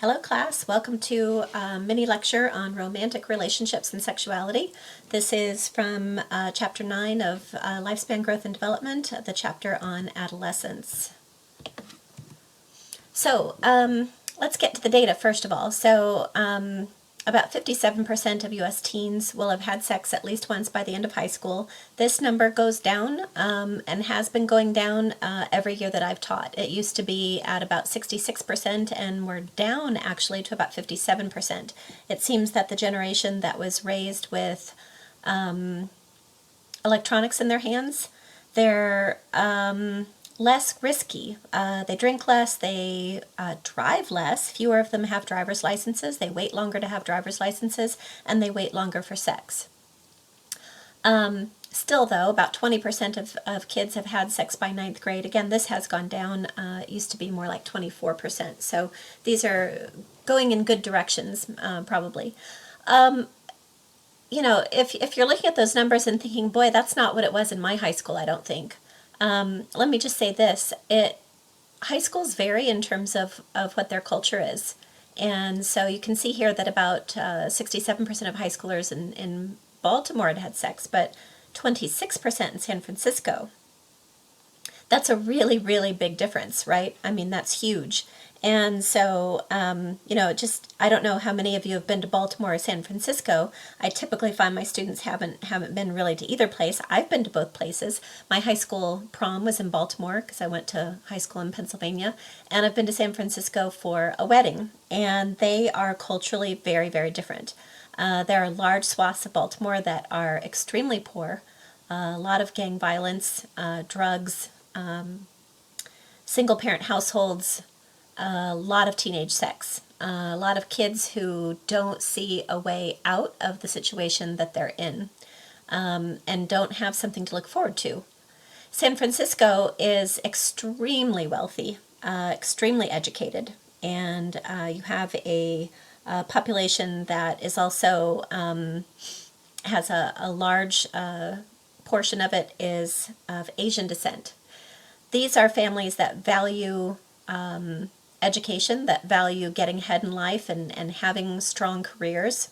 Hello class, welcome to a mini lecture on romantic relationships and sexuality. This is from chapter 9 of Lifespan Growth and Development, the chapter on adolescence. So let's get to the data first of all. So about 57% of U.S. teens will have had sex at least once by the end of high school. This number goes down and has been going down every year that I've taught. It used to be at about 66% and we're down actually to about 57%. It seems that the generation that was raised with electronics in their hands, they're less risky. They drink less, they drive less. Fewer of them have driver's licenses. They wait longer to have driver's licenses, and they wait longer for sex. Still, though, about 20% of kids have had sex by ninth grade. Again, this has gone down. It used to be more like 24%. So these are going in good directions, probably. You know, if you're looking at those numbers and thinking, boy, that's not what it was in my high school, I don't think. Let me just say this, high schools vary in terms of what their culture is. And so you can see here that about 67% of high schoolers in Baltimore had sex, but 26% in San Francisco. That's a really, really big difference, right? I mean, that's huge. And so, you know, I don't know how many of you have been to Baltimore or San Francisco. I typically find my students haven't been really to either place. I've been to both places. My high school prom was in Baltimore because I went to high school in Pennsylvania, and I've been to San Francisco for a wedding, and they are culturally very, very different. There are large swaths of Baltimore that are extremely poor, a lot of gang violence, drugs, single-parent households, a lot of teenage sex, a lot of kids who don't see a way out of the situation that they're in, and don't have something to look forward to. San Francisco is extremely wealthy, extremely educated, and you have a population that is also has a large portion of it is of Asian descent. These are families that value education, that value getting ahead in life and having strong careers.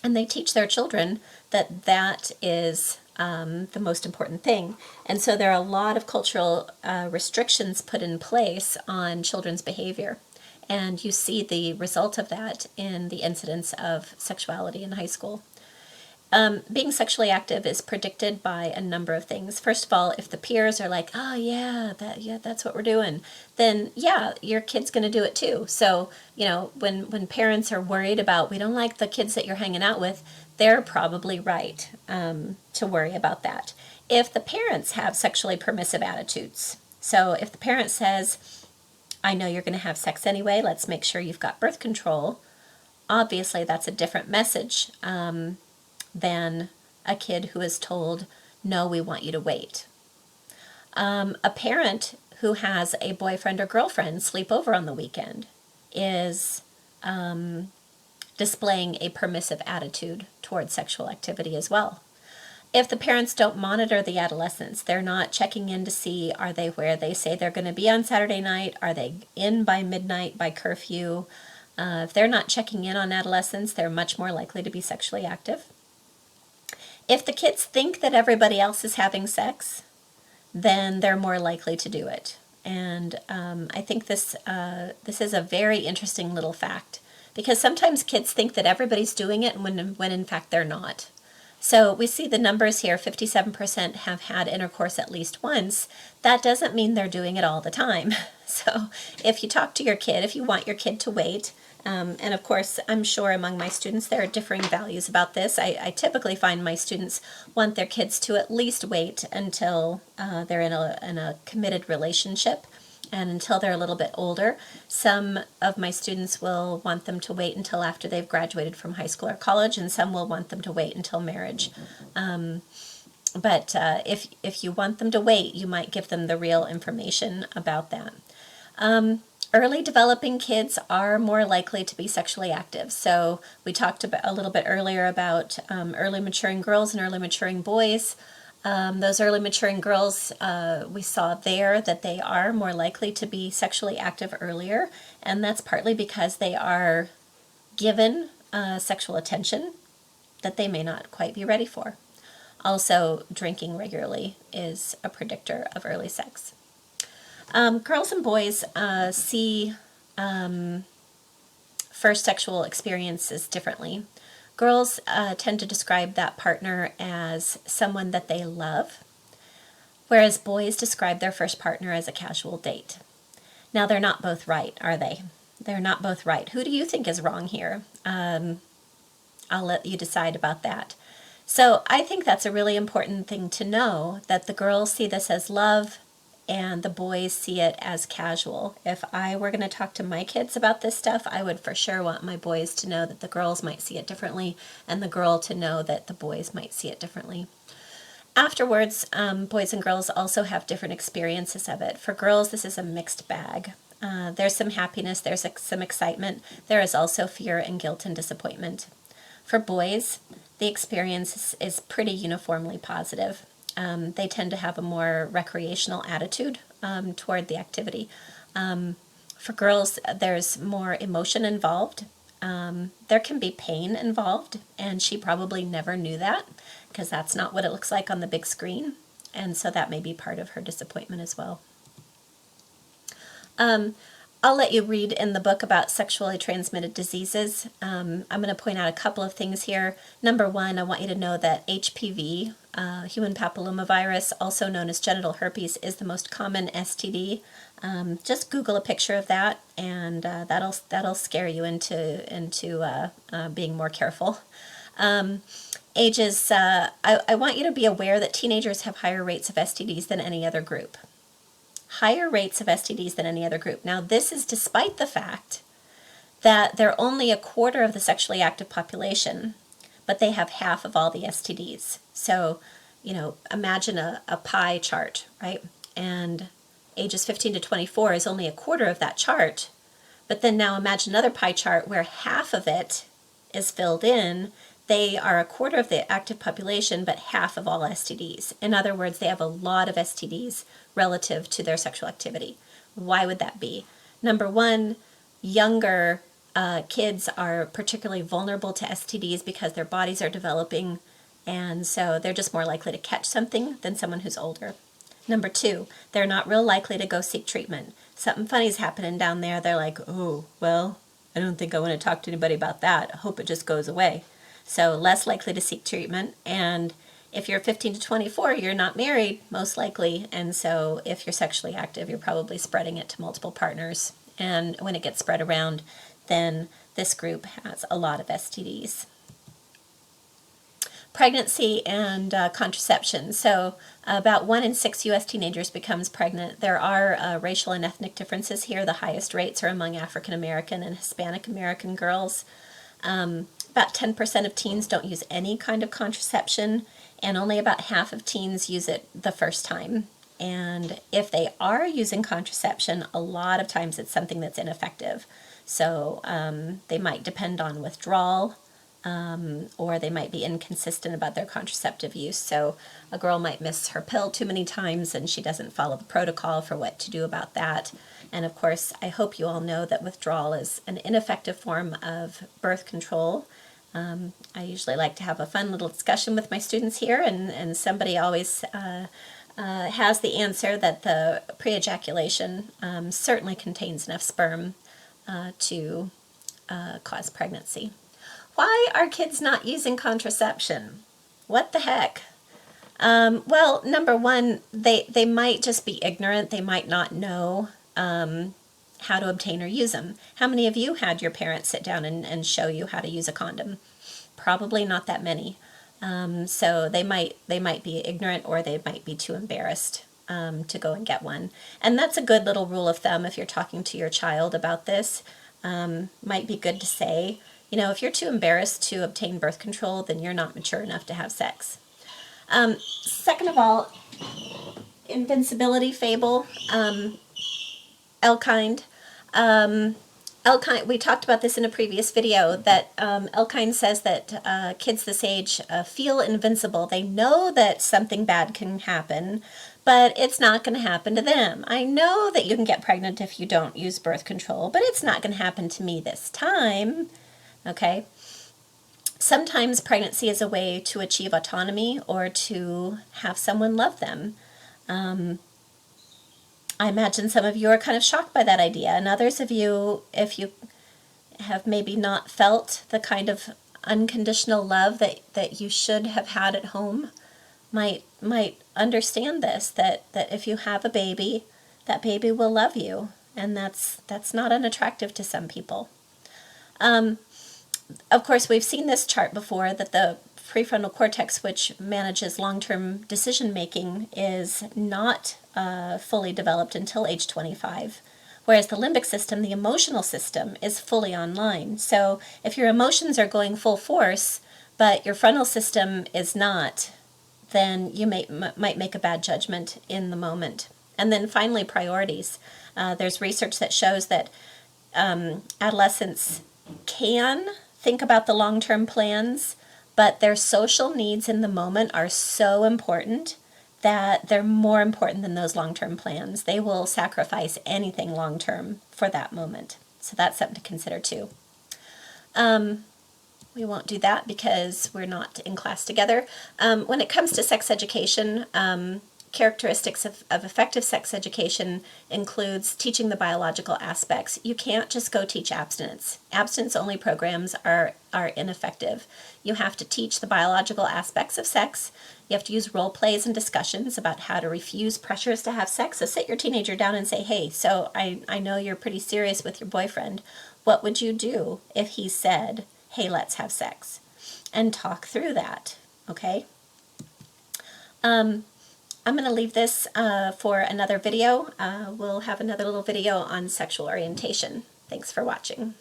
And they teach their children that that is the most important thing. And so there are a lot of cultural restrictions put in place on children's behavior. And you see the result of that in the incidence of sexuality in high school. Being sexually active is predicted by a number of things. First of all, if the peers are like, oh yeah, that's what we're doing, then yeah, your kid's going to do it too. So, you know, when parents are worried about, we don't like the kids that you're hanging out with, they're probably right to worry about that. If the parents have sexually permissive attitudes, so if the parent says, I know you're going to have sex anyway, let's make sure you've got birth control, obviously that's a different message than a kid who is told, no, we want you to wait. A parent who has a boyfriend or girlfriend sleep over on the weekend is displaying a permissive attitude towards sexual activity as well. If the parents don't monitor the adolescents, they're not checking in to see, are they where they say they're going to be on Saturday night? Are they in by midnight, by curfew? If they're not checking in on adolescents, they're much more likely to be sexually active. If the kids think that everybody else is having sex, then they're more likely to do it. And I think this is a very interesting little fact, because sometimes kids think that everybody's doing it when in fact they're not. So we see the numbers here, 57% have had intercourse at least once. That doesn't mean they're doing it all the time. So if you talk to your kid, if you want your kid to wait, and of course, I'm sure among my students there are differing values about this. I typically find my students want their kids to at least wait until they're in a committed relationship and until they're a little bit older. Some of my students will want them to wait until after they've graduated from high school or college, and some will want them to wait until marriage. But if you want them to wait, you might give them the real information about that. Early developing kids are more likely to be sexually active. So we talked about a little bit earlier about early maturing girls and early maturing boys. Those early maturing girls, we saw there that they are more likely to be sexually active earlier, And that's partly because they are given sexual attention that they may not quite be ready for. Also, drinking regularly is a predictor of early sex. Girls and boys see first sexual experiences differently. Girls tend to describe that partner as someone that they love, whereas boys describe their first partner as a casual date. Now, they're not both right, are they? They're not both right. Who do you think is wrong here? I'll let you decide about that. So I think that's a really important thing to know, that the girls see this as love and the boys see it as casual. If I were going to talk to my kids about this stuff, I would for sure want my boys to know that the girls might see it differently, and the girl to know that the boys might see it differently. Afterwards, boys and girls also have different experiences of it. For girls, this is a mixed bag. There's some happiness, there's some excitement. There is also fear and guilt and disappointment. For boys, the experience is pretty uniformly positive. They tend to have a more recreational attitude toward the activity. For girls, there's more emotion involved. There can be pain involved, and she probably never knew that because that's not what it looks like on the big screen. And so that may be part of her disappointment as well. I'll let you read in the book about sexually transmitted diseases. I'm going to point out a couple of things here. Number one, I want you to know that HPV, human papillomavirus, also known as genital herpes, is the most common STD. Just Google a picture of that, and that'll scare you into being more careful. Ages. I want you to be aware that teenagers have higher rates of STDs than any other group. Higher rates of STDs than any other group. Now, this is despite the fact that they're only a quarter of the sexually active population, but they have half of all the STDs. So, imagine a pie chart, right? And ages 15 to 24 is only a quarter of that chart. But then now imagine another pie chart where half of it is filled in. They are a quarter of the active population, but half of all STDs. In other words, they have a lot of STDs relative to their sexual activity. Why would that be? Number one, younger kids are particularly vulnerable to STDs because their bodies are developing, and so they're just more likely to catch something than someone who's older. Number two, they're not real likely to go seek treatment. Something funny's happening down there. They're like, oh, well, I don't think I want to talk to anybody about that. I hope it just goes away. So less likely to seek treatment. And if you're 15 to 24, you're not married, most likely. And so if you're sexually active, you're probably spreading it to multiple partners. And when it gets spread around, then this group has a lot of STDs. Pregnancy and contraception. So about 1 in 6 U.S. teenagers becomes pregnant. There are racial and ethnic differences here. The highest rates are among African American and Hispanic American girls. About 10% of teens don't use any kind of contraception, and only about half of teens use it the first time. And if they are using contraception, a lot of times it's something that's ineffective. So they might depend on withdrawal, or they might be inconsistent about their contraceptive use. So a girl might miss her pill too many times and she doesn't follow the protocol for what to do about that. And of course, I hope you all know that withdrawal is an ineffective form of birth control. I usually like to have a fun little discussion with my students here, and somebody always has the answer that the pre-ejaculation certainly contains enough sperm to cause pregnancy. Why are kids not using contraception? What the heck? Well, number one, they might just be ignorant. They might not know how to obtain or use them. How many of you had your parents sit down and show you how to use a condom? Probably not that many. So they might be ignorant, or they might be too embarrassed to go and get one. And that's a good little rule of thumb if you're talking to your child about this. Might be good to say, if you're too embarrassed to obtain birth control, then you're not mature enough to have sex. Second of all, invincibility fable, Elkind. Elkind, we talked about this in a previous video, that Elkind says that kids this age feel invincible. They know that something bad can happen, but it's not going to happen to them. I know that you can get pregnant if you don't use birth control, but it's not going to happen to me this time. Okay? Sometimes pregnancy is a way to achieve autonomy or to have someone love them. I imagine some of you are kind of shocked by that idea, and others of you, if you have maybe not felt the kind of unconditional love that you should have had at home, might understand this, that if you have a baby, that baby will love you, and that's not unattractive to some people. Of course, we've seen this chart before, that the prefrontal cortex, which manages long-term decision making, is not fully developed until age 25. Whereas the limbic system, the emotional system, is fully online. So if your emotions are going full force, but your frontal system is not, then you might make a bad judgment in the moment. And then finally, priorities. There's research that shows that adolescents can think about the long-term plans, but their social needs in the moment are so important that they're more important than those long-term plans. They will sacrifice anything long-term for that moment. So that's something to consider too. We won't do that because we're not in class together. When it comes to sex education, characteristics of effective sex education includes teaching the biological aspects. You can't just go teach abstinence. Abstinence-only programs are ineffective. You have to teach the biological aspects of sex. You have to use role plays and discussions about how to refuse pressures to have sex. So sit your teenager down and say, hey, so I know you're pretty serious with your boyfriend. What would you do if he said, hey, let's have sex? And talk through that, okay? I'm going to leave this for another video. We'll have another little video on sexual orientation. Thanks for watching.